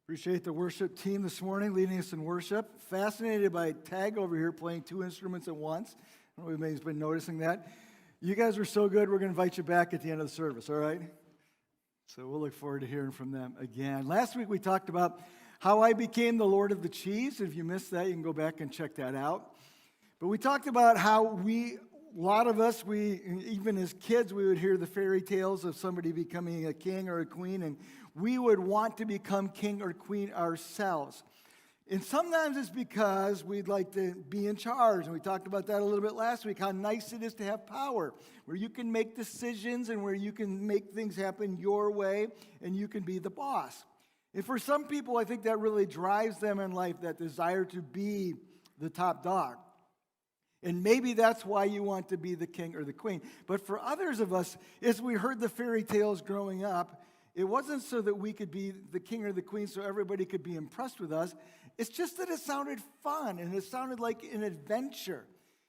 Appreciate the worship team this morning leading us in worship. Fascinated by Tag over here playing two instruments at once. I don't know if anybody's been noticing that. You guys are so good, we're going to invite you back at the end of the service, all right? So we'll look forward to hearing from them again. Last week we talked about how I became the Lord of the Cheese. If you missed that, you can go back and check that out. But we talked about how a lot of us, even as kids, we would hear the fairy tales of somebody becoming a king or a queen, and we would want to become king or queen ourselves. And sometimes it's because we'd like to be in charge, and we talked about that a little bit last week, how nice it is to have power, where you can make decisions and where you can make things happen your way, and you can be the boss. And for some people, I think that really drives them in life, that desire to be the top dog. And maybe that's why you want to be the king or the queen. But for others of us, as we heard the fairy tales growing up, it wasn't so that we could be the king or the queen so everybody could be impressed with us. It's just that it sounded fun, and it sounded like an adventure.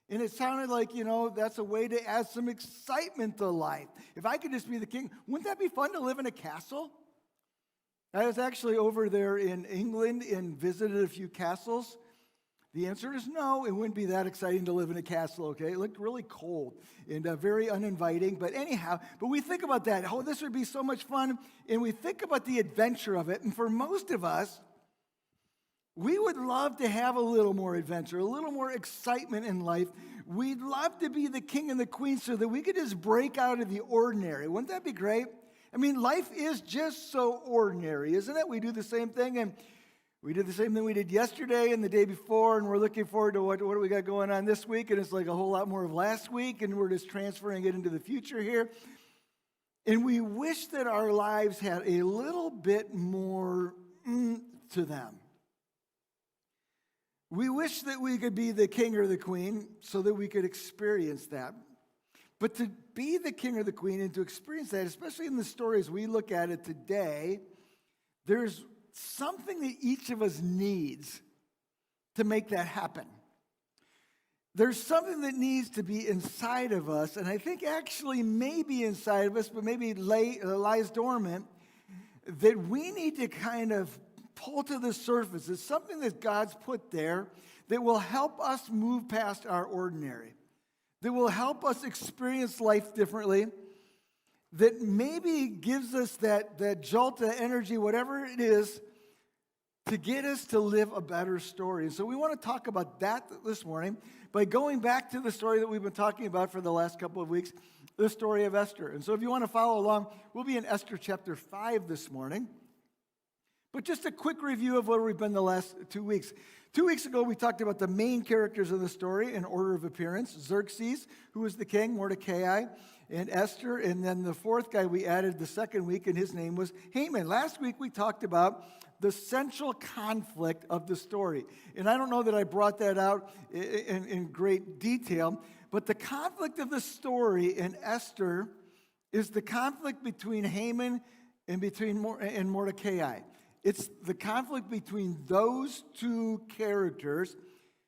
And it sounded like, that's a way to add some excitement to life. If I could just be the king, wouldn't that be fun to live in a castle? I was actually over there in England and visited a few castles. The answer is no, it wouldn't be that exciting to live in a castle, okay? It looked really cold and very uninviting. But anyhow, we think about that. Oh, this would be so much fun. And we think about the adventure of it. And for most of us, we would love to have a little more adventure, a little more excitement in life. We'd love to be the king and the queen so that we could just break out of the ordinary. Wouldn't that be great? I mean, life is just so ordinary, isn't it? We do the same thing, and we did the same thing we did yesterday and the day before, and we're looking forward to what do we got going on this week, and it's like a whole lot more of last week, and we're just transferring it into the future here. And we wish that our lives had a little bit more to them. We wish that we could be the king or the queen so that we could experience that. But to be the king or the queen and to experience that, especially in the stories we look at it today, there's something that each of us needs to make that happen. There's something that needs to be inside of us, and I think actually maybe inside of us, but maybe lies dormant, that we need to kind of pull to the surface. It's something that God's put there that will help us move past our ordinary, that will help us experience life differently, that maybe gives us that jolt of energy, whatever it is, to get us to live a better story. And so we want to talk about that this morning by going back to the story that we've been talking about for the last couple of weeks, the story of Esther. And so if you want to follow along, we'll be in Esther chapter 5 this morning. But just a quick review of where we've been the last 2 weeks. 2 weeks ago, we talked about the main characters of the story in order of appearance. Xerxes, who was the king, Mordecai, and Esther. And then the fourth guy we added the second week, and his name was Haman. Last week, we talked about the central conflict of the story. And I don't know that I brought that out in great detail, but the conflict of the story in Esther is the conflict between Haman and Mordecai. It's the conflict between those two characters.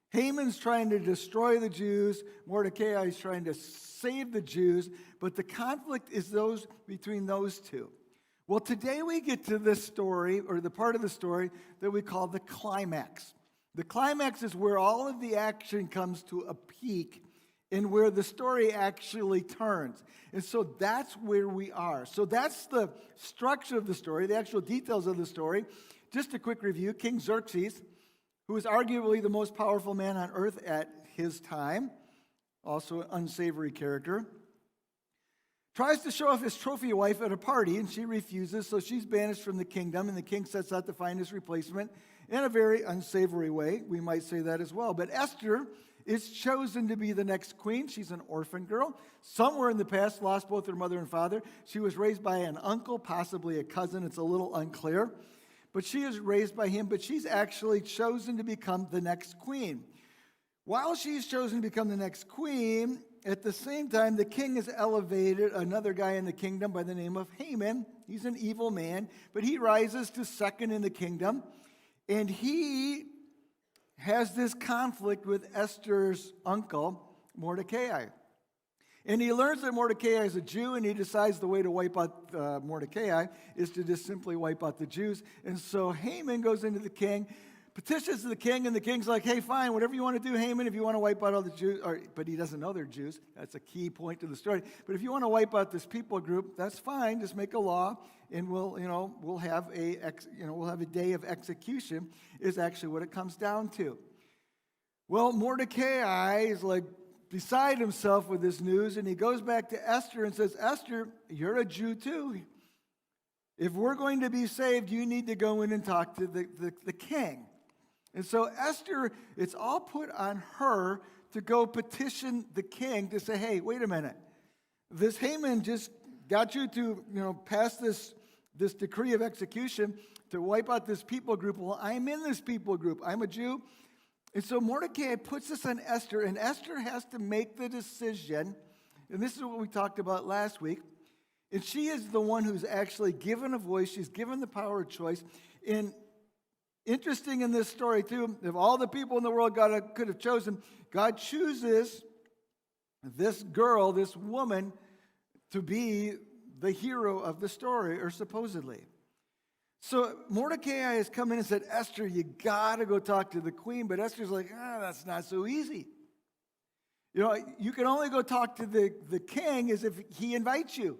Haman's trying to destroy the Jews. Mordecai is trying to save the Jews. But the conflict is between those two. Well, today we get to this story, or the part of the story that we call the climax. The climax is where all of the action comes to a peak and where the story actually turns. And so that's where we are. So that's the structure of the story, the actual details of the story. Just a quick review. King Xerxes, who was arguably the most powerful man on earth at his time, also an unsavory character, tries to show off his trophy wife at a party, and she refuses, so she's banished from the kingdom, and the king sets out to find his replacement in a very unsavory way. We might say that as well. But Esther is chosen to be the next queen. She's an orphan girl. Somewhere in the past, lost both her mother and father. She was raised by an uncle, possibly a cousin. It's a little unclear. But she is raised by him, but she's actually chosen to become the next queen. While she's chosen to become the next queen, at the same time, the king has elevated another guy in the kingdom by the name of Haman. He's an evil man, but he rises to second in the kingdom. And he has this conflict with Esther's uncle, Mordecai. And he learns that Mordecai is a Jew, and he decides the way to wipe out Mordecai is to just simply wipe out the Jews. And so Haman goes into the king, petitions the king, and the king's like, hey, fine, whatever you want to do, Haman, if you want to wipe out all the Jews, but he doesn't know they're Jews. That's a key point to the story. But if you want to wipe out this people group, that's fine. Just make a law, and we'll have a day of execution is actually what it comes down to. Well, Mordecai is like beside himself with this news, and he goes back to Esther and says, Esther, you're a Jew too. If we're going to be saved, you need to go in and talk to the king. And so Esther, it's all put on her to go petition the king to say, hey, wait a minute. This Haman just got you to pass this decree of execution to wipe out this people group. Well, I'm in this people group. I'm a Jew. And so Mordecai puts this on Esther, and Esther has to make the decision, and this is what we talked about last week, and she is the one who's actually given a voice. She's given the power of choice. And interesting in this story, too, if all the people in the world God could have chosen, God chooses this girl, this woman, to be the hero of the story, or supposedly. So Mordecai has come in and said, Esther, you got to go talk to the queen. But Esther's like, that's not so easy. You can only go talk to the king as if he invites you.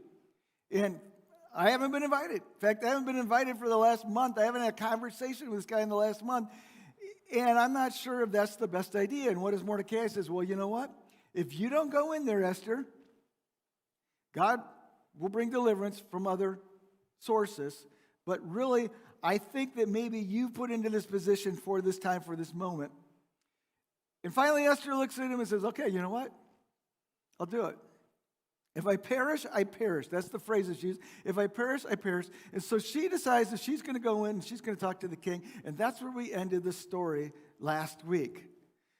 And I haven't been invited. In fact, I haven't been invited for the last month. I haven't had a conversation with this guy in the last month. And I'm not sure if that's the best idea. And what does Mordecai says? Well, you know what? If you don't go in there, Esther, God will bring deliverance from other sources. But really, I think that maybe you put into this position for this time, for this moment. And finally, Esther looks at him and says, okay, you know what? I'll do it. If I perish, I perish. That's the phrase that's used. If I perish, I perish. And so she decides that she's going to go in and she's going to talk to the king. And that's where we ended the story last week.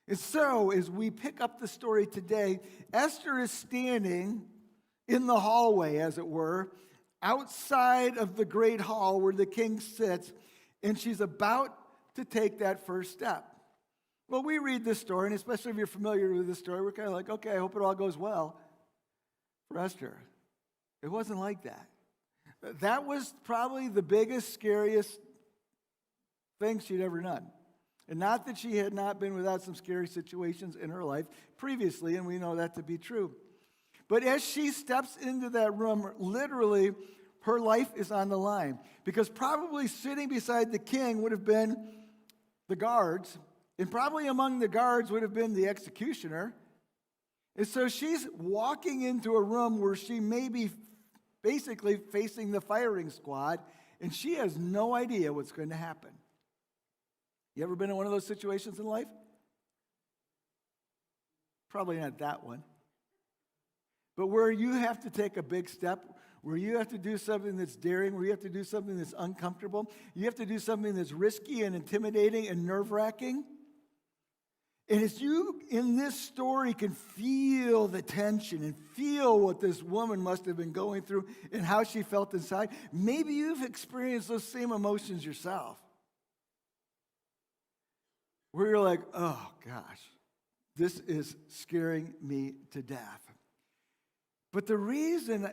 And so, as we pick up the story today, Esther is standing in the hallway, as it were, outside of the great hall where the king sits, and she's about to take that first step. Well, we read this story, and especially if you're familiar with this story, we're kind of like, okay, I hope it all goes well for Esther. It wasn't like that. That was probably the biggest, scariest thing she'd ever done. And not that she had not been without some scary situations in her life previously, and we know that to be true. But as she steps into that room, literally, her life is on the line. Because probably sitting beside the king would have been the guards, and probably among the guards would have been the executioner. And so she's walking into a room where she may be basically facing the firing squad, and she has no idea what's going to happen. You ever been in one of those situations in life? Probably not that one. But where you have to take a big step, where you have to do something that's daring, where you have to do something that's uncomfortable, you have to do something that's risky and intimidating and nerve-wracking. And as you, in this story, can feel the tension and feel what this woman must have been going through and how she felt inside, maybe you've experienced those same emotions yourself. Where you're like, oh gosh, this is scaring me to death. But the reason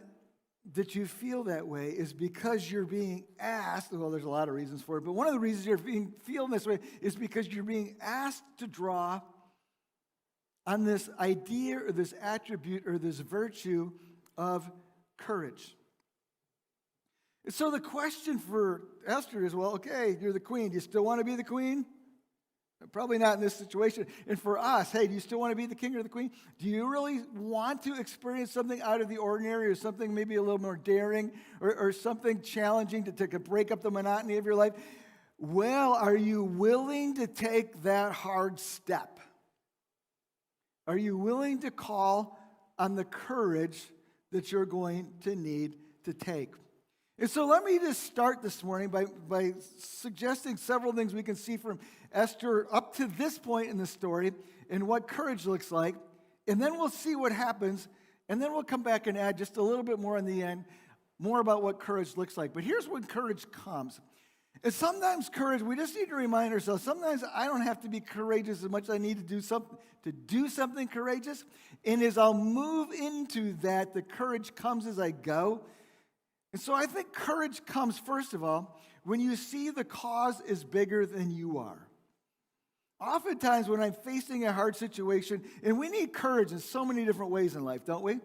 that you feel that way is because you're being asked, well, there's a lot of reasons for it, but one of the reasons you're feeling this way is because you're being asked to draw on this idea or this attribute or this virtue of courage. And so the question for Esther is, well, okay, you're the queen. Do you still want to be the queen? Probably not in this situation. And for us, hey, do you still want to be the king or the queen? Do you really want to experience something out of the ordinary or something maybe a little more daring or something challenging to break up the monotony of your life? Well, are you willing to take that hard step? Are you willing to call on the courage that you're going to need to take? And so let me just start this morning by suggesting several things we can see from Esther up to this point in the story and what courage looks like. And then we'll see what happens. And then we'll come back and add just a little bit more in the end, more about what courage looks like. But here's when courage comes. And sometimes courage, we just need to remind ourselves, sometimes I don't have to be courageous as much as I need to do something courageous. And as I'll move into that, the courage comes as I go. And so I think courage comes, first of all, when you see the cause is bigger than you are. Oftentimes when I'm facing a hard situation, and we need courage in so many different ways in life, don't we?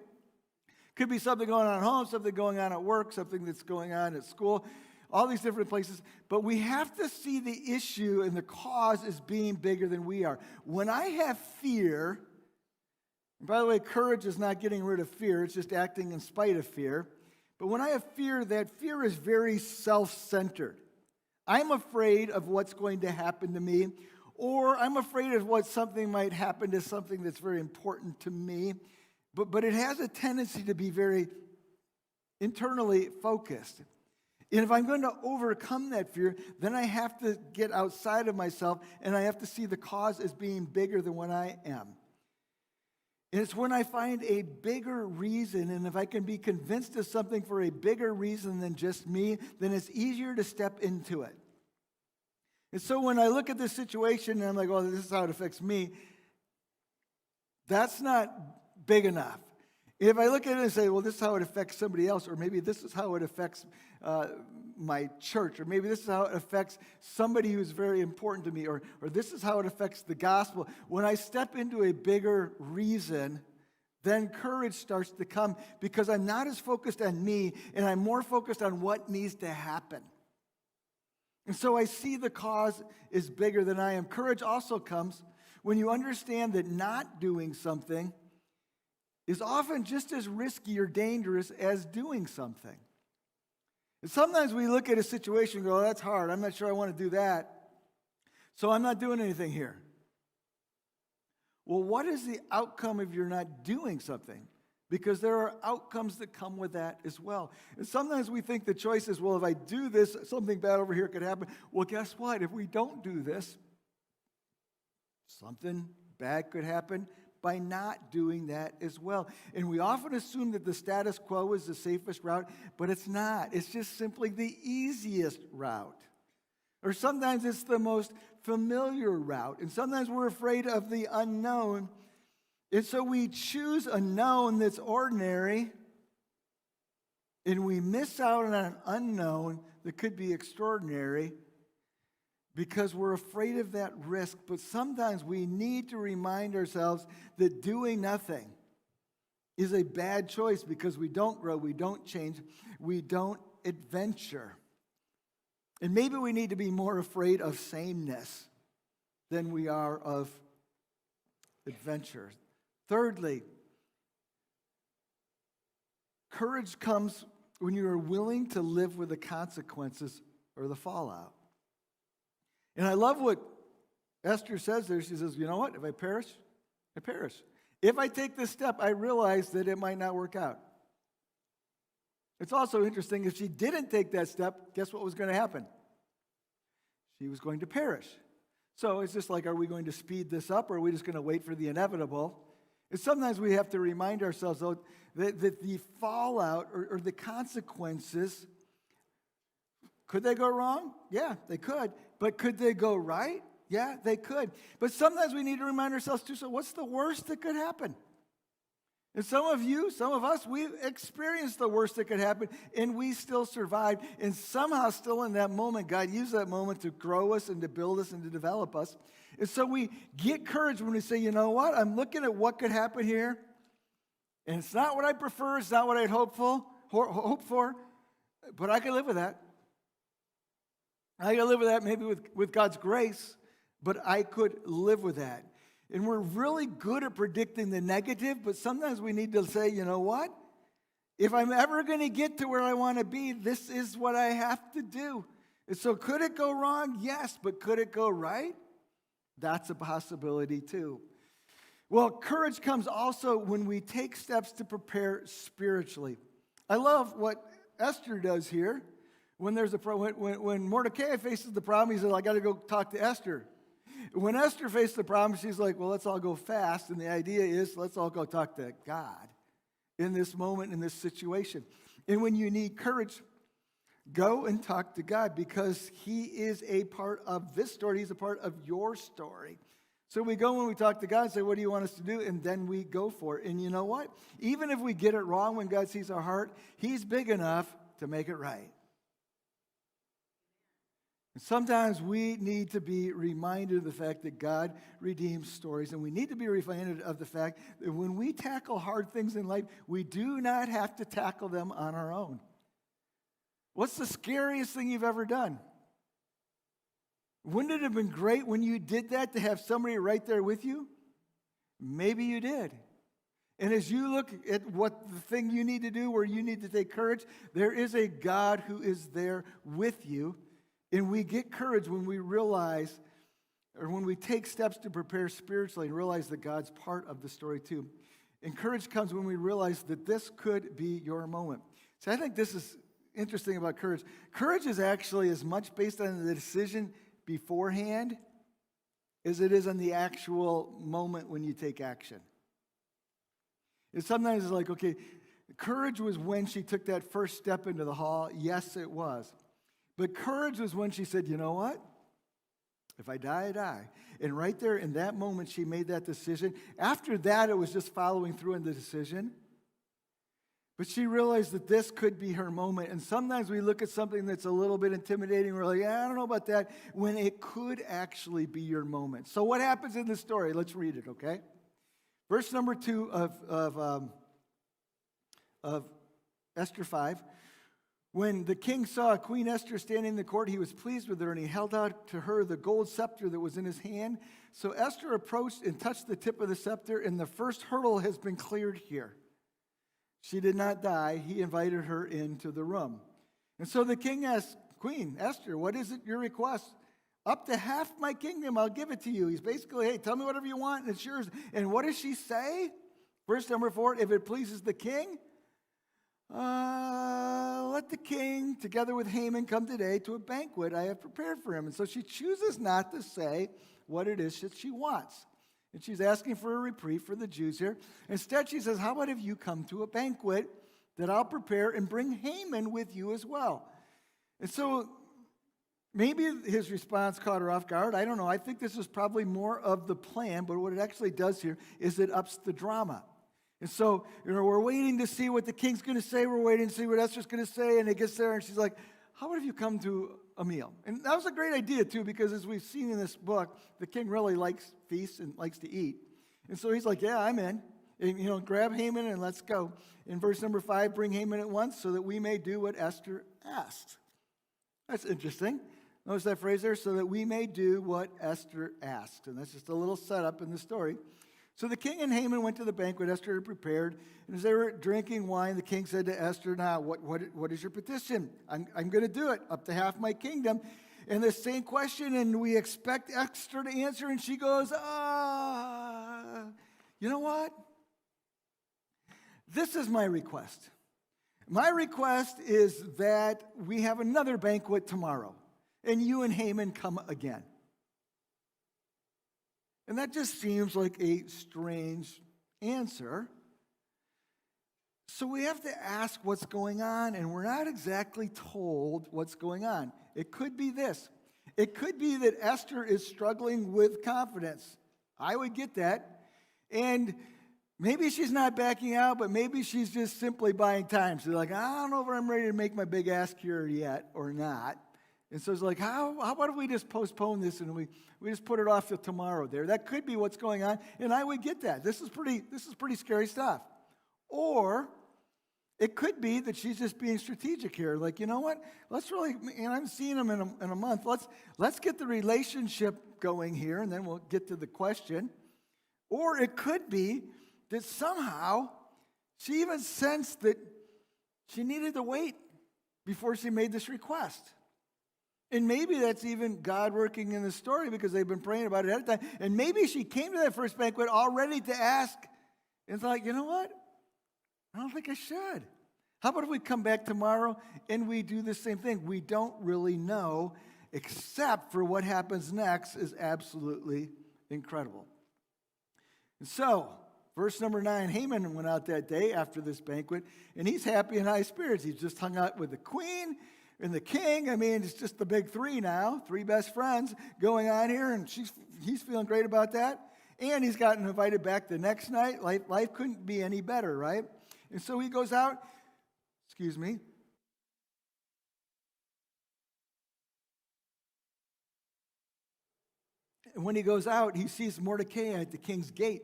Could be something going on at home, something going on at work, something that's going on at school, all these different places. But we have to see the issue and the cause as being bigger than we are. When I have fear, and by the way, courage is not getting rid of fear, it's just acting in spite of fear. But when I have fear, that fear is very self-centered. I'm afraid of what's going to happen to me, or I'm afraid of what something might happen to something that's very important to me. But it has a tendency to be very internally focused. And if I'm going to overcome that fear, then I have to get outside of myself, and I have to see the cause as being bigger than what I am. And it's when I find a bigger reason, and if I can be convinced of something for a bigger reason than just me, then it's easier to step into it. And so when I look at this situation, and I'm like, well, this is how it affects me, that's not big enough. If I look at it and say, well, this is how it affects somebody else, or maybe this is how it affects my church, or maybe this is how it affects somebody who's very important to me, or this is how it affects the gospel. When I step into a bigger reason, then courage starts to come because I'm not as focused on me, and I'm more focused on what needs to happen. And so I see the cause is bigger than I am. Courage also comes when you understand that not doing something is often just as risky or dangerous as doing something. And sometimes we look at a situation and go, oh, that's hard. I'm not sure I want to do that. So I'm not doing anything here. Well, what is the outcome if you're not doing something? Because there are outcomes that come with that as well. And sometimes we think the choice is, well, if I do this, something bad over here could happen. Well, guess what? If we don't do this, something bad could happen by not doing that as well. And we often assume that the status quo is the safest route, but it's not. It's just simply the easiest route. Or sometimes it's the most familiar route. And sometimes we're afraid of the unknown. And so we choose a known that's ordinary, and we miss out on an unknown that could be extraordinary because we're afraid of that risk. But sometimes we need to remind ourselves that doing nothing is a bad choice because we don't grow, we don't change, we don't adventure. And maybe we need to be more afraid of sameness than we are of adventure. Thirdly, courage comes when you are willing to live with the consequences or the fallout. And I love what Esther says there. She says, you know what? If I perish, I perish. If I take this step, I realize that it might not work out. It's also interesting, if she didn't take that step, guess what was going to happen? She was going to perish. So it's just like, are we going to speed this up, or are we just going to wait for the inevitable? And sometimes we have to remind ourselves, though, that the fallout or the consequences, could they go wrong? Yeah, they could. But could they go right? Yeah, they could. But sometimes we need to remind ourselves, too, so what's the worst that could happen? And some of you, some of us, we've experienced the worst that could happen, and we still survived. And somehow still in that moment, God used that moment to grow us and to build us and to develop us. And so we get courage when we say, you know what? I'm looking at what could happen here, and it's not what I prefer. It's not what I'd hope for, but I can live with that. I can live with that maybe with God's grace, but I could live with that. And we're really good at predicting the negative, but sometimes we need to say, you know what? If I'm ever going to get to where I want to be, this is what I have to do. And so could it go wrong? Yes, but could it go right? That's a possibility too. Well, courage comes also when we take steps to prepare spiritually. I love what Esther does here. When there's when Mordecai faces the problem, he says, I got to go talk to Esther. When Esther faced the problem, she's like, well, let's all go fast. And the idea is, let's all go talk to God in this moment, in this situation. And when you need courage, Go and talk to God because he is a part of this story. He's a part of your story. So we go and we talk to God and say, what do you want us to do? And then we go for it. And you know what? Even if we get it wrong when God sees our heart, he's big enough to make it right. And sometimes we need to be reminded of the fact that God redeems stories. And we need to be reminded of the fact that when we tackle hard things in life, we do not have to tackle them on our own. What's the scariest thing you've ever done? Wouldn't it have been great when you did that to have somebody right there with you? Maybe you did. And as you look at what the thing you need to do, where you need to take courage, there is a God who is there with you. And we get courage when we realize, or when we take steps to prepare spiritually and realize that God's part of the story too. And courage comes when we realize that this could be your moment. So I think this is interesting about courage. Courage is actually as much based on the decision beforehand as it is on the actual moment when you take action. And sometimes it's like, okay, courage was when she took that first step into the hall. Yes, it was. But courage was when she said, you know what? If I die, I die. And right there in that moment, she made that decision. After that, it was just following through on the decision. But she realized that this could be her moment. And sometimes we look at something that's a little bit intimidating. We're like, yeah, I don't know about that, when it could actually be your moment. So what happens in the story? Let's read it, okay? Verse number 2 of Esther 5. When the king saw Queen Esther standing in the court, he was pleased with her, and he held out to her the gold scepter that was in his hand. So Esther approached and touched the tip of the scepter, and the first hurdle has been cleared here. She did not die. He invited her into the room. And so the king asked, Queen Esther, what is it your request? Up to half my kingdom, I'll give it to you. He's basically, hey, tell me whatever you want, and it's yours. And what does she say? Verse number 4, if it pleases the king, let the king, together with Haman, come today to a banquet I have prepared for him. And so she chooses not to say what it is that she wants. And she's asking for a reprieve for the Jews here. Instead, she says, how about if you come to a banquet that I'll prepare and bring Haman with you as well? And so maybe his response caught her off guard. I don't know. I think this is probably more of the plan, but what it actually does here is it ups the drama. And so, we're waiting to see what the king's going to say. We're waiting to see what Esther's going to say. And it gets there, and she's like, how about if you come to a meal? And that was a great idea, too, because as we've seen in this book, the king really likes feasts and likes to eat. And so he's like, yeah, I'm in. And, grab Haman and let's go. In verse number 5, bring Haman at once so that we may do what Esther asked. That's interesting. Notice that phrase there, so that we may do what Esther asked. And that's just a little setup in the story. So the king and Haman went to the banquet Esther had prepared, and as they were drinking wine, the king said to Esther, now, what is your petition? I'm going to do it, up to half my kingdom. And the same question, and we expect Esther to answer, and she goes, you know what? This is my request. My request is that we have another banquet tomorrow, and you and Haman come again. And that just seems like a strange answer. So we have to ask what's going on, and we're not exactly told what's going on. It could be this. It could be that Esther is struggling with confidence. I would get that. And maybe she's not backing out, but maybe she's just simply buying time. She's like, I don't know if I'm ready to make my big ask here yet or not. And so it's like, how about if we just postpone this and we just put it off till tomorrow there? That could be what's going on, and I would get that. This is pretty scary stuff. Or it could be that she's just being strategic here. Like, you know what? Let's really, and I'm seeing him in a month. Let's get the relationship going here, and then we'll get to the question. Or it could be that somehow she even sensed that she needed to wait before she made this request. And maybe that's even God working in the story because they've been praying about it ahead of time. And maybe she came to that first banquet already to ask. And it's like, you know what? I don't think I should. How about if we come back tomorrow and we do the same thing? We don't really know, except for what happens next is absolutely incredible. And so, verse number 9, Haman went out that day after this banquet, and he's happy in high spirits. He's just hung out with the queen. And the king, I mean, it's just the big three now, three best friends going on here, and he's feeling great about that. And he's gotten invited back the next night. Life couldn't be any better, right? And so he goes out, And when he goes out, he sees Mordecai at the king's gate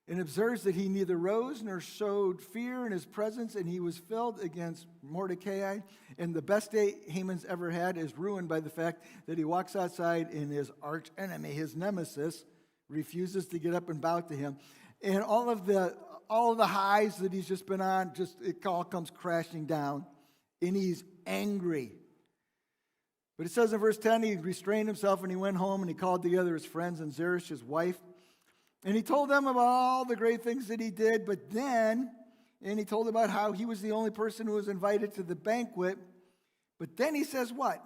and observes that he neither rose nor showed fear in his presence, and he was filled against Mordecai. And the best day Haman's ever had is ruined by the fact that he walks outside and his arch enemy, his nemesis, refuses to get up and bow to him. And all of the highs that he's just been on, it all comes crashing down, and he's angry. But it says in verse 10, he restrained himself and he went home and he called together his friends and Zeresh, his wife. And he told them about all the great things that he did. And he told about how he was the only person who was invited to the banquet. But then he says what?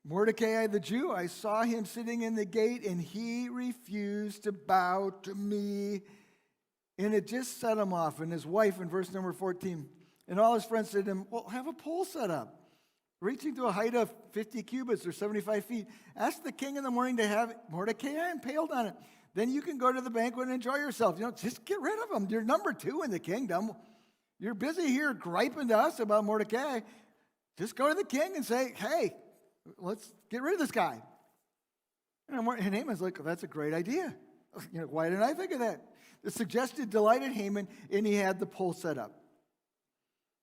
Mordecai the Jew, I saw him sitting in the gate and he refused to bow to me. And it just set him off. And his wife in verse number 14, and all his friends said to him, well, have a pole set up, reaching to a height of 50 cubits or 75 feet. Ask the king in the morning to have Mordecai impaled on it. Then you can go to the banquet and enjoy yourself. Just get rid of him. You're number two in the kingdom. You're busy here griping to us about Mordecai. Just go to the king and say, hey, let's get rid of this guy. And Haman's like, that's a great idea. Why didn't I think of that? The suggestion delighted Haman, and he had the pole set up.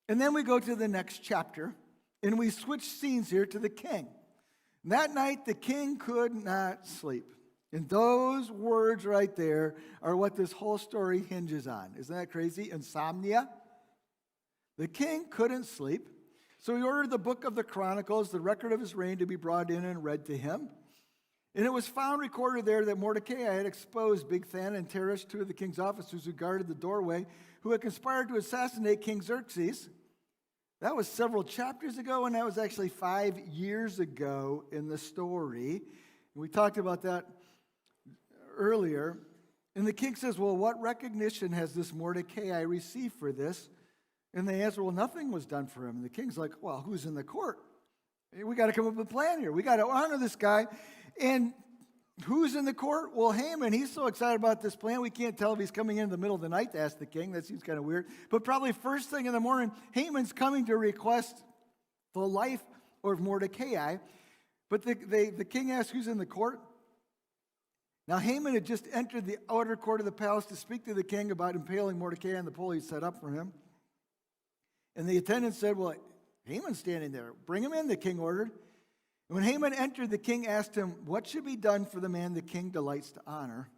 And then we go to the next chapter. And we switch scenes here to the king. That night, the king could not sleep. And those words right there are what this whole story hinges on. Isn't that crazy? Insomnia. The king couldn't sleep. So he ordered the book of the Chronicles, the record of his reign, to be brought in and read to him. And it was found recorded there that Mordecai had exposed Bigthan and Teresh, two of the king's officers who guarded the doorway, who had conspired to assassinate King Xerxes. That was several chapters ago, and that was actually 5 years ago in the story. And we talked about that earlier. And the king says, well, what recognition has this Mordecai received for this? And they answer, well, nothing was done for him. And the king's like, well, who's in the court? We got to come up with a plan here. We got to honor this guy. And who's in the court? Well, Haman, he's so excited about this plan, we can't tell if he's coming in the middle of the night to ask the king. That seems kind of weird. But probably first thing in the morning, Haman's coming to request the life of Mordecai. But the king asks who's in the court. Now, Haman had just entered the outer court of the palace to speak to the king about impaling Mordecai on the pole he set up for him. And the attendant said, well, Haman's standing there. Bring him in, the king ordered. When Haman entered, the king asked him, what should be done for the man the king delights to honor?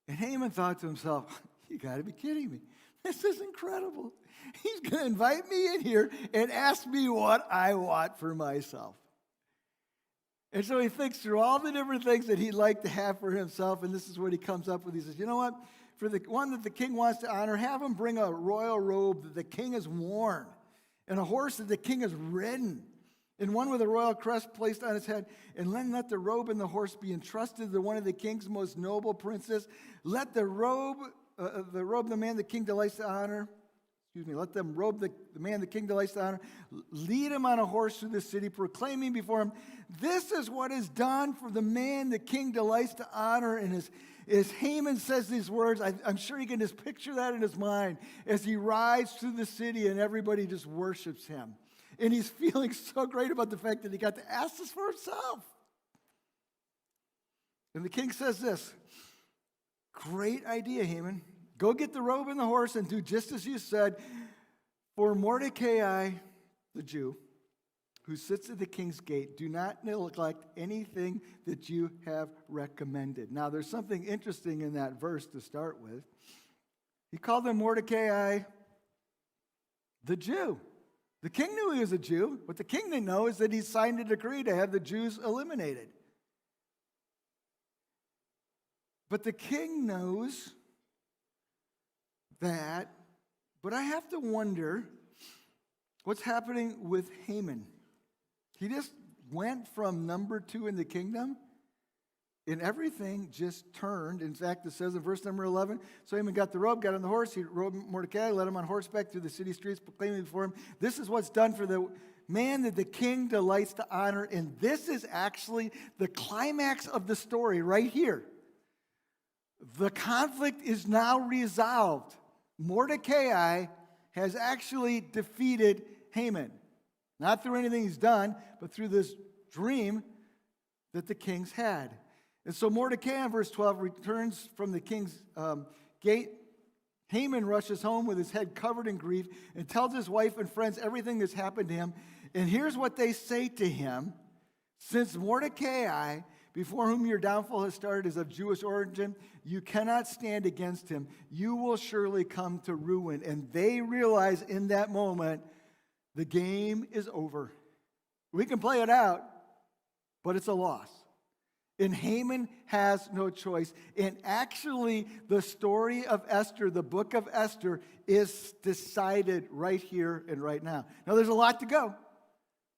And Haman thought to himself, you got to be kidding me. This is incredible. He's going to invite me in here and ask me what I want for myself. And so he thinks through all the different things that he'd like to have for himself, and this is what he comes up with. He says, you know what? For the one that the king wants to honor, have him bring a royal robe that the king has worn, and a horse that the king has ridden, and one with a royal crest placed on his head. And then let the robe and the horse be entrusted to one of the king's most noble princes. Let the robe the man the king delights to honor. Let them robe the man the king delights to honor. Lead him on a horse through the city, proclaiming before him, this is what is done for the man the king delights to honor. And as Haman says these words, I'm sure he can just picture that in his mind as he rides through the city and everybody just worships him. And he's feeling so great about the fact that he got to ask this for himself. And the king says this, great idea, Haman. Go get the robe and the horse and do just as you said. For Mordecai, the Jew, who sits at the king's gate, do not neglect anything that you have recommended. Now, there's something interesting in that verse to start with. He called him Mordecai, the Jew. The king knew he was a Jew. What the king didn't know is that he signed a decree to have the Jews eliminated. But the king knows that, but I have to wonder what's happening with Haman. He just went from number 2 in the kingdom And everything just turned. In fact, it says in verse number 11, so Haman got the robe, got on the horse, he rode Mordecai, led him on horseback through the city streets, proclaiming before him, this is what's done for the man that the king delights to honor. And this is actually the climax of the story right here. The conflict is now resolved. Mordecai has actually defeated Haman. Not through anything he's done, but through this dream that the kings had. And so Mordecai in verse 12 returns from the king's gate. Haman rushes home with his head covered in grief and tells his wife and friends everything that's happened to him. And here's what they say to him. Since Mordecai, before whom your downfall has started, is of Jewish origin, you cannot stand against him. You will surely come to ruin. And they realize in that moment, the game is over. We can play it out, but it's a loss. And Haman has no choice. And actually, the story of Esther, the book of Esther, is decided right here and right now. Now, there's a lot to go,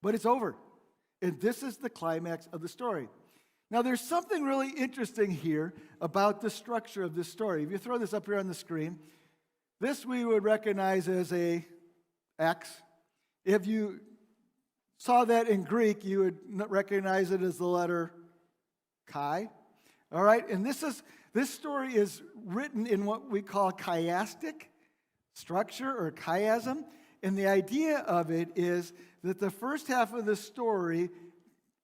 but it's over. And this is the climax of the story. Now, there's something really interesting here about the structure of this story. If you throw this up here on the screen, this we would recognize as a X. If you saw that in Greek, you would recognize it as the letter Chi. All right, and this story is written in what we call chiastic structure or chiasm. And the idea of it is that the first half of the story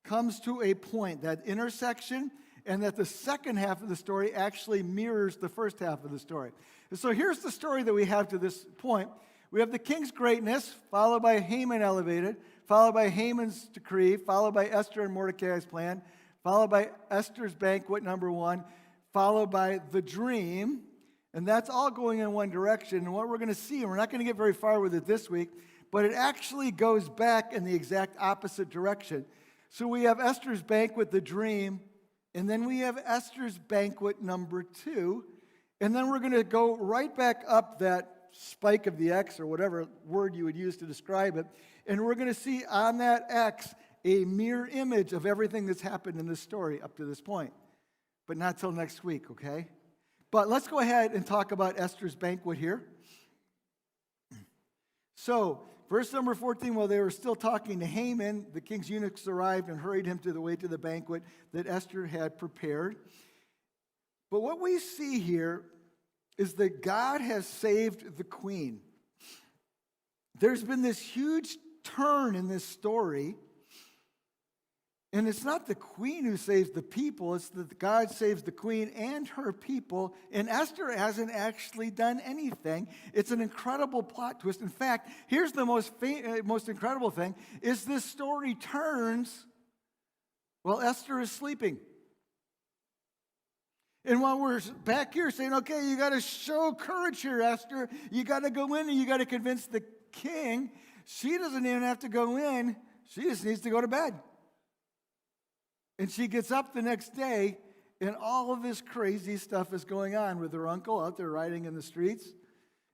comes to a point, that intersection, and that the second half of the story actually mirrors the first half of the story. And so here's the story that we have to this point. We have the king's greatness, followed by Haman elevated, followed by Haman's decree, followed by Esther and Mordecai's plan, followed by Esther's banquet, number 1, followed by the dream. And that's all going in one direction. And what we're going to see, and we're not going to get very far with it this week, but it actually goes back in the exact opposite direction. So we have Esther's banquet, the dream, and then we have Esther's banquet number 2. And then we're going to go right back up that spike of the X, or whatever word you would use to describe it. And we're going to see on that X a mirror image of everything that's happened in this story up to this point. But not till next week, okay? But let's go ahead and talk about Esther's banquet here. So, verse number 14, while they were still talking to Haman, the king's eunuchs arrived and hurried him to the way to the banquet that Esther had prepared. But what we see here is that God has saved the queen. There's been this huge turn in this story. And it's not the queen who saves the people, it's that God saves the queen and her people, and Esther hasn't actually done anything. It's an incredible plot twist. In fact, here's the most incredible thing, is this story turns while Esther is sleeping. And while we're back here saying, okay, you got to show courage here, Esther, you got to go in and you got to convince the king, she doesn't even have to go in, she just needs to go to bed. And she gets up the next day, and all of this crazy stuff is going on with her uncle out there riding in the streets.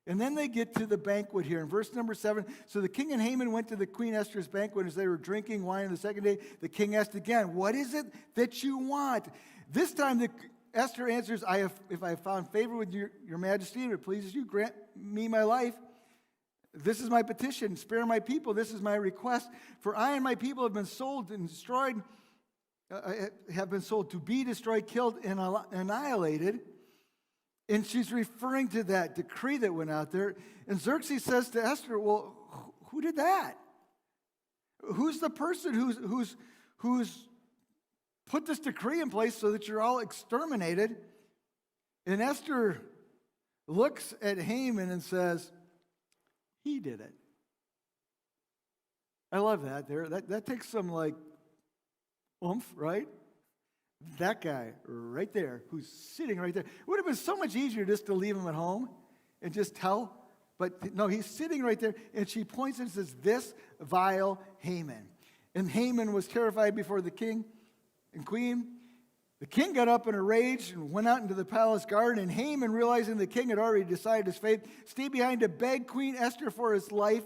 And then they get to the banquet here. In verse number 7, so the king and Haman went to the Queen Esther's banquet. As they were drinking wine on the second day, the king asked again, what is it that you want? This time Esther answers, if I have found favor with your majesty, and it pleases you, grant me my life. This is my petition. Spare my people. This is my request. For I and my people have been sold and destroyed, have been sold to be destroyed, killed, and annihilated. And she's referring to that decree that went out there. And Xerxes says to Esther, well, who did that? Who's the person who's put this decree in place so that you're all exterminated? And Esther looks at Haman and says, he did it. I love that there. That takes some oomph, right? That guy right there, who's sitting right there. It would have been so much easier just to leave him at home and just tell. But no, he's sitting right there, and she points and says, this vile Haman. And Haman was terrified before the king and queen. The king got up in a rage and went out into the palace garden, and Haman, realizing the king had already decided his fate, stayed behind to beg Queen Esther for his life.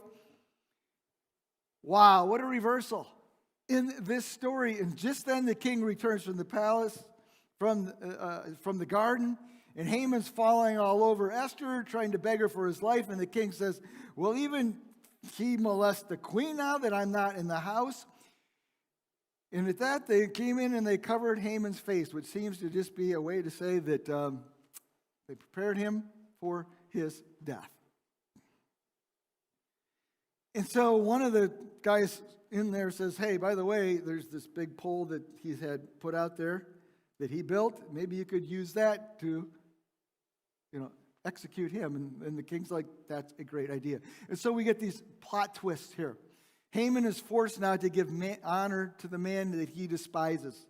Wow, what a reversal in this story. And just then the king returns from the palace, from the garden, and Haman's falling all over Esther, trying to beg her for his life. And the king says, "Will even he molest the queen now that I'm not in the house?" And at that, they came in and they covered Haman's face, which seems to just be a way to say that they prepared him for his death. And so one of the guys in there says, "Hey, by the way, there's this big pole that he's had put out there that he built. Maybe you could use that to, execute him." And the king's like, "That's a great idea." And so we get these plot twists here. Haman is forced now to give honor to the man that he despises.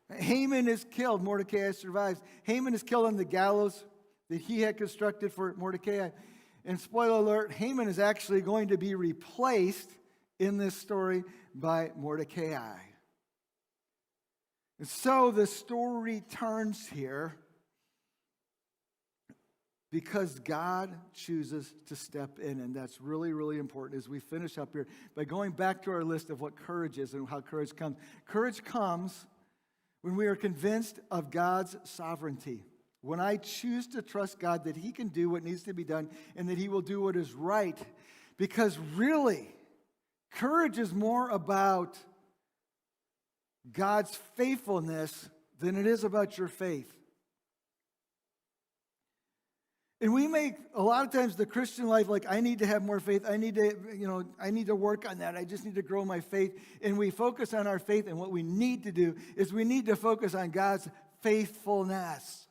Haman is killed. Mordecai survives. Haman is killed on the gallows that he had constructed for Mordecai. And spoiler alert, Haman is actually going to be replaced in this story by Mordecai. And so the story turns here because God chooses to step in. And that's really, really important as we finish up here by going back to our list of what courage is and how courage comes. Courage comes when we are convinced of God's sovereignty. When I choose to trust God that He can do what needs to be done and that He will do what is right. Because really, courage is more about God's faithfulness than it is about your faith. And we make a lot of times the Christian life like, I need to have more faith. I need to work on that. I just need to grow my faith. And we focus on our faith, and what we need to do is we need to focus on God's faithfulness.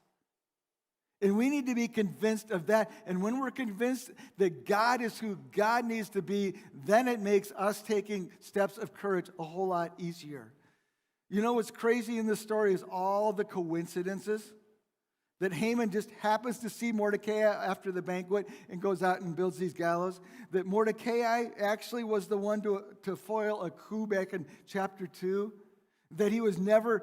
And we need to be convinced of that. And when we're convinced that God is who God needs to be, then it makes us taking steps of courage a whole lot easier. You know what's crazy in this story is all the coincidences. That Haman just happens to see Mordecai after the banquet and goes out and builds these gallows. That Mordecai actually was the one to foil a coup back in chapter 2. That he was never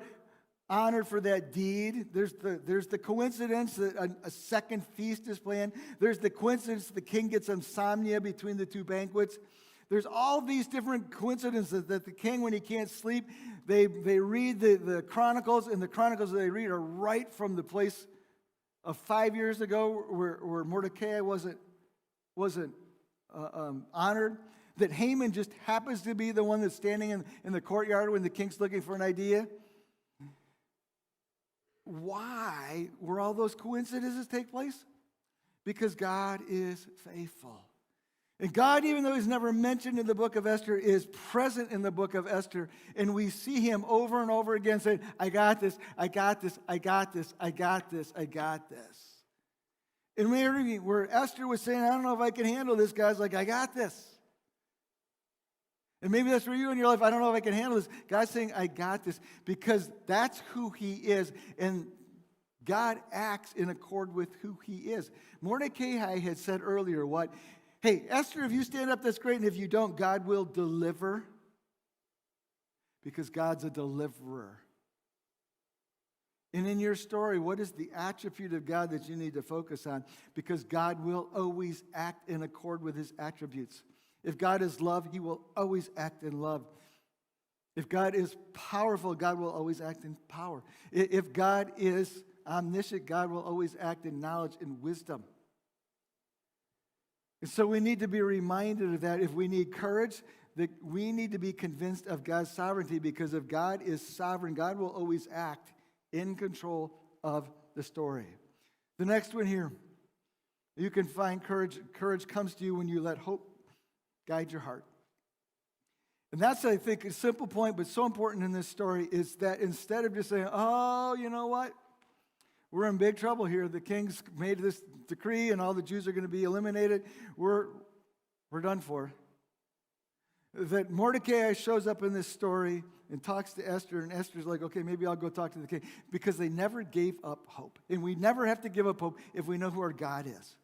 honored for that deed. There's the coincidence that a second feast is planned. There's the coincidence the king gets insomnia between the two banquets. There's all these different coincidences that the king, when he can't sleep, they read the Chronicles, and the Chronicles that they read are right from the place of 5 years ago where Mordecai wasn't honored. That Haman just happens to be the one that's standing in the courtyard when the king's looking for an idea. Why were all those coincidences take place? Because God is faithful. And God, even though He's never mentioned in the book of Esther, is present in the book of Esther. And we see Him over and over again saying, "I got this, I got this, I got this, I got this, I got this." And where Esther was saying, "I don't know if I can handle this," God's like, "I got this." And maybe that's for you in your life. "I don't know if I can handle this." God's saying, "I got this," because that's who He is. And God acts in accord with who He is. Mordecai had said earlier what? "Hey, Esther, if you stand up, that's great. And if you don't, God will deliver." Because God's a deliverer. And in your story, what is the attribute of God that you need to focus on? Because God will always act in accord with His attributes. If God is love, He will always act in love. If God is powerful, God will always act in power. If God is omniscient, God will always act in knowledge and wisdom. And so we need to be reminded of that. If we need courage, that we need to be convinced of God's sovereignty, because if God is sovereign, God will always act in control of the story. The next one here, you can find courage. Courage comes to you when you let hope guide your heart. And that's, I think, a simple point, but so important in this story, is that instead of just saying, "Oh, you know what? We're in big trouble here. The king's made this decree and all the Jews are going to be eliminated. We're done for." That Mordecai shows up in this story and talks to Esther, and Esther's like, "Okay, maybe I'll go talk to the king." Because they never gave up hope. And we never have to give up hope if we know who our God is.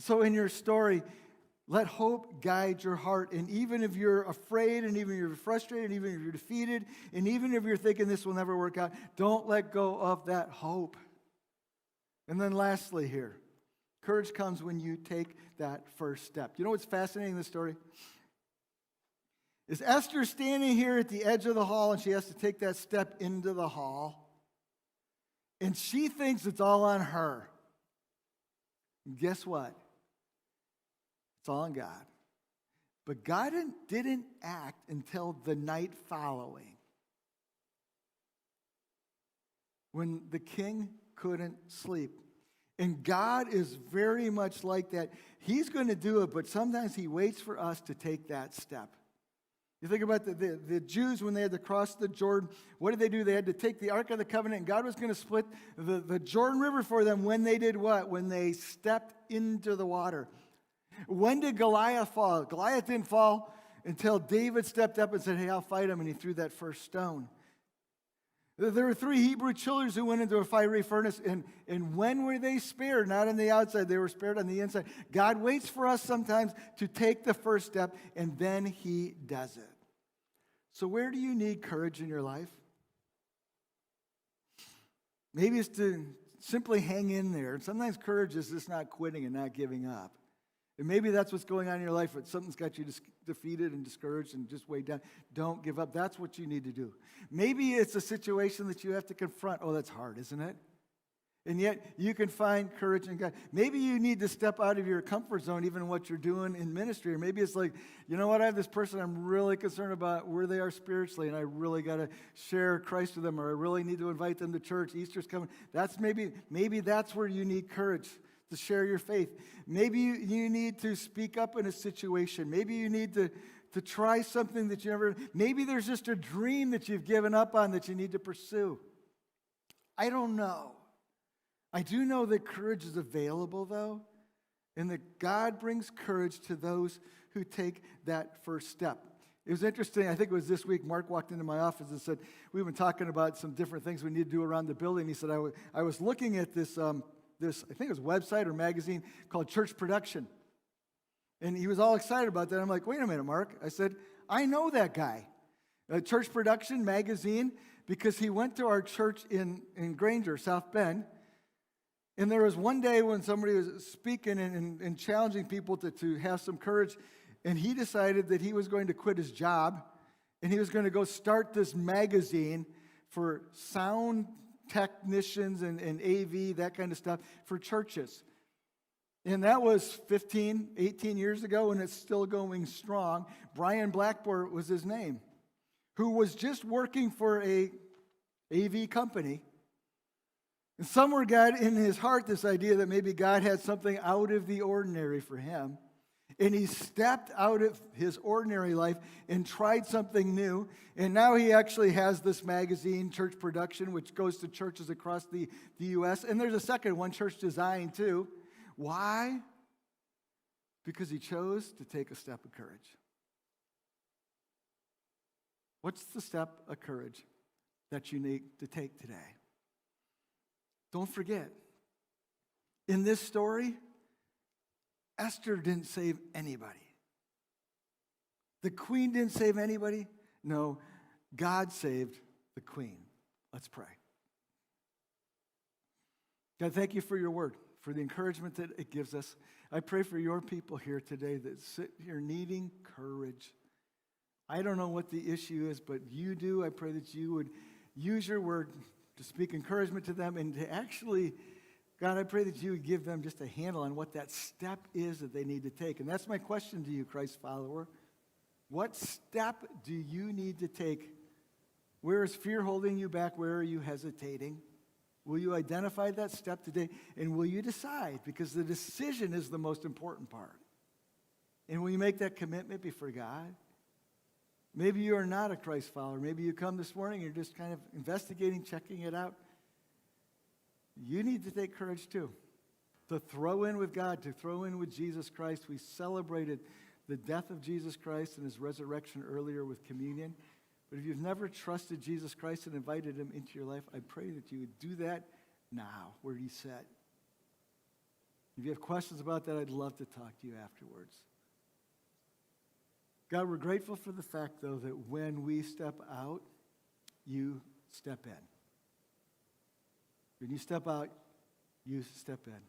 So in your story, let hope guide your heart. And even if you're afraid, and even if you're frustrated, and even if you're defeated, and even if you're thinking this will never work out, don't let go of that hope. And then lastly here, courage comes when you take that first step. You know what's fascinating in this story? is Esther standing here at the edge of the hall, and she has to take that step into the hall, and she thinks it's all on her. And guess what? It's all on God. But God didn't act until the night following, when the king couldn't sleep. And God is very much like that. He's going to do it, but sometimes he waits for us to take that step. You think about the Jews when they had to cross the Jordan. What did they do? They had to take the Ark of the Covenant, and God was going to split the Jordan River for them when they did what? When they stepped into the water. When did Goliath fall? Goliath didn't fall until David stepped up and said, hey, I'll fight him, and he threw that first stone. There were 3 Hebrew children who went into a fiery furnace, and when were they spared? Not on the outside, they were spared on the inside. God waits for us sometimes to take the first step, and then he does it. So where do you need courage in your life? Maybe it's to simply hang in there. Sometimes courage is just not quitting and not giving up. And maybe that's what's going on in your life, but something's got you defeated and discouraged and just weighed down. Don't give up. That's what you need to do. Maybe it's a situation that you have to confront. Oh, that's hard, isn't it? And yet you can find courage in God. Maybe you need to step out of your comfort zone, even what you're doing in ministry. Or maybe it's like, you know what, I have this person I'm really concerned about where they are spiritually, and I really got to share Christ with them, or I really need to invite them to church. Easter's coming. That's maybe that's where you need courage to share your faith. Maybe you need to speak up in a situation. Maybe you need to try something that you never, maybe there's just a dream that you've given up on that you need to pursue. I don't know. I do know that courage is available, though, and that God brings courage to those who take that first step. It was interesting. I think it was this week. Mark walked into my office and said, we've been talking about some different things we need to do around the building. He said, I was looking at this, I think it was website or magazine called Church Production. And he was all excited about that. I'm like, wait a minute, Mark. I said, I know that guy. Church Production magazine, because he went to our church in Granger, South Bend. And there was one day when somebody was speaking and challenging people to have some courage, and he decided that he was going to quit his job, and he was going to go start this magazine for sound technicians and AV, that kind of stuff, for churches. And that was 15, 18 years ago, and it's still going strong. Brian Blackboard was his name, who was just working for a AV company. And somewhere God in his heart this idea that maybe God had something out of the ordinary for him. And he stepped out of his ordinary life and tried something new. And now he actually has this magazine, Church Production, which goes to churches across the U.S. And there's a second one, Church Design, too. Why? Because he chose to take a step of courage. What's the step of courage that you need to take today? Don't forget, in this story, Esther didn't save anybody. The queen didn't save anybody. No, God saved the queen. Let's pray. God, thank you for your word, for the encouragement that it gives us. I pray for your people here today that sit here needing courage. I don't know what the issue is, but you do. I pray that you would use your word to speak encouragement to them and to actually, God, I pray that you would give them just a handle on what that step is that they need to take. And that's my question to you, Christ follower. What step do you need to take? Where is fear holding you back? Where are you hesitating? Will you identify that step today? And will you decide? Because the decision is the most important part. And will you make that commitment before God? Maybe you are not a Christ follower. Maybe you come this morning and you're just kind of investigating, checking it out. You need to take courage too. To throw in with God, to throw in with Jesus Christ. We celebrated the death of Jesus Christ and his resurrection earlier with communion. But if you've never trusted Jesus Christ and invited him into your life, I pray that you would do that now, where he's set. If you have questions about that, I'd love to talk to you afterwards. God, we're grateful for the fact, though, that when we step out, you step in. When you step out, you step in.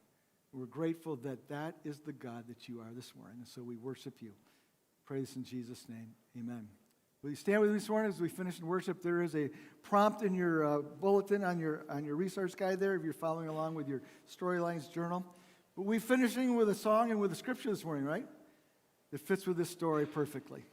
We're grateful that that is the God that you are this morning, and so we worship you. Praise in Jesus' name. Amen. Will you stand with me this morning as we finish in worship? There is a prompt in your bulletin on your resource guide there if you're following along with your Storylines journal. But we're finishing with a song and with a scripture this morning, right? That fits with this story perfectly.